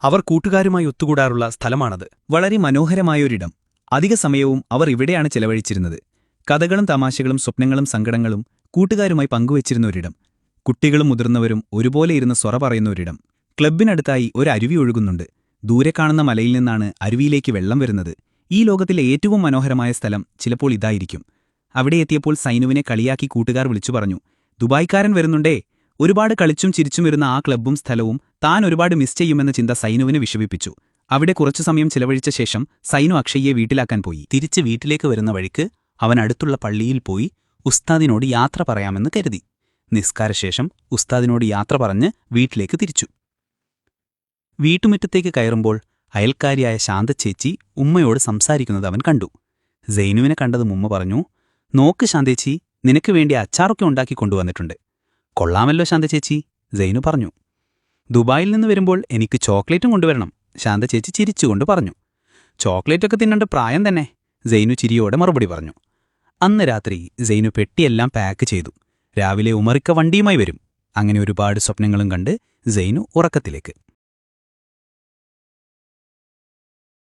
അവർ കൂട്ടുകാരുമായി ഒത്തുകൂടാറുള്ള സ്ഥലമാണത്. വളരെ മനോഹരമായൊരിടം. അധിക സമയവും അവർ ഇവിടെയാണ് ചെലവഴിച്ചിരുന്നത്. കഥകളും തമാശകളും സ്വപ്നങ്ങളും സങ്കടങ്ങളും കൂട്ടുകാരുമായി പങ്കുവച്ചിരുന്ന ഒരിടം. കുട്ടികളും മുതിർന്നവരും ഒരുപോലെ ഇരുന്ന് സൊറ പറയുന്ന ഒരിടം. ക്ലബിനടുത്തായി ഒരു അരുവി ഒഴുകുന്നുണ്ട്. ദൂരെ കാണുന്ന മലയിൽ നിന്നാണ് അരുവിയിലേക്ക് വെള്ളം വരുന്നത്. ഈ ലോകത്തിലെ ഏറ്റവും മനോഹരമായ സ്ഥലം ചിലപ്പോൾ ഇതായിരിക്കും. അവിടെ എത്തിയപ്പോൾ സൈനുവിനെ കളിയാക്കി കൂട്ടുകാർ വിളിച്ചു പറഞ്ഞു, ദുബായ്ക്കാരൻ വരുന്നുണ്ടേ. ഒരുപാട് കളിച്ചും ചിരിച്ചുമിരുന്ന ആ ക്ലബ്ബും സ്ഥലവും താൻ ഒരുപാട് മിസ് ചെയ്യുമെന്ന ചിന്ത സൈനുവിനെ വിഷമിപ്പിച്ചു. അവിടെ കുറച്ചു സമയം ചിലവഴിച്ച ശേഷം സൈനു അക്ഷയ്യെ വീട്ടിലാക്കാൻ പോയി. തിരിച്ച് വീട്ടിലേക്ക് വരുന്ന വഴിക്ക് അവൻ അടുത്തുള്ള പള്ളിയിൽ പോയി ഉസ്താദിനോട് യാത്ര പറയാമെന്ന് കരുതി. നിസ്കാരശേഷം ഉസ്താദിനോട് യാത്ര പറഞ്ഞ് വീട്ടിലേക്ക് തിരിച്ചു. വീട്ടുമുറ്റത്തേക്ക് കയറുമ്പോൾ അയൽക്കാരിയായ ശാന്തച്ചേച്ചി ഉമ്മയോട് സംസാരിക്കുന്നത് അവൻ കണ്ടു. സൈനുവിനെ കണ്ടതും ഉമ്മ പറഞ്ഞു, നോക്ക് ശാന്തേച്ചി, നിനക്ക് വേണ്ടി അച്ചാറൊക്കെ ഉണ്ടാക്കി കൊണ്ടുവന്നിട്ടുണ്ട്. കൊള്ളാമല്ലോ ശാന്തചേച്ചി, സൈനു പറഞ്ഞു. ദുബായിൽ നിന്ന് വരുമ്പോൾ എനിക്ക് ചോക്ലേറ്റും കൊണ്ടുവരണം, ശാന്തചേച്ചി ചിരിച്ചുകൊണ്ട് പറഞ്ഞു. ചോക്ലേറ്റൊക്കെ തിന്നേണ്ട പ്രായം തന്നെ, സൈനു ചിരിയോടെ മറുപടി പറഞ്ഞു. അന്ന് രാത്രി സൈനു പെട്ടിയെല്ലാം പാക്ക് ചെയ്തു. രാവിലെ ഉമറിക്ക വണ്ടിയുമായി വരും. അങ്ങനെ ഒരുപാട് സ്വപ്നങ്ങളും കണ്ട് സൈനു ഉറക്കത്തിലേക്ക്.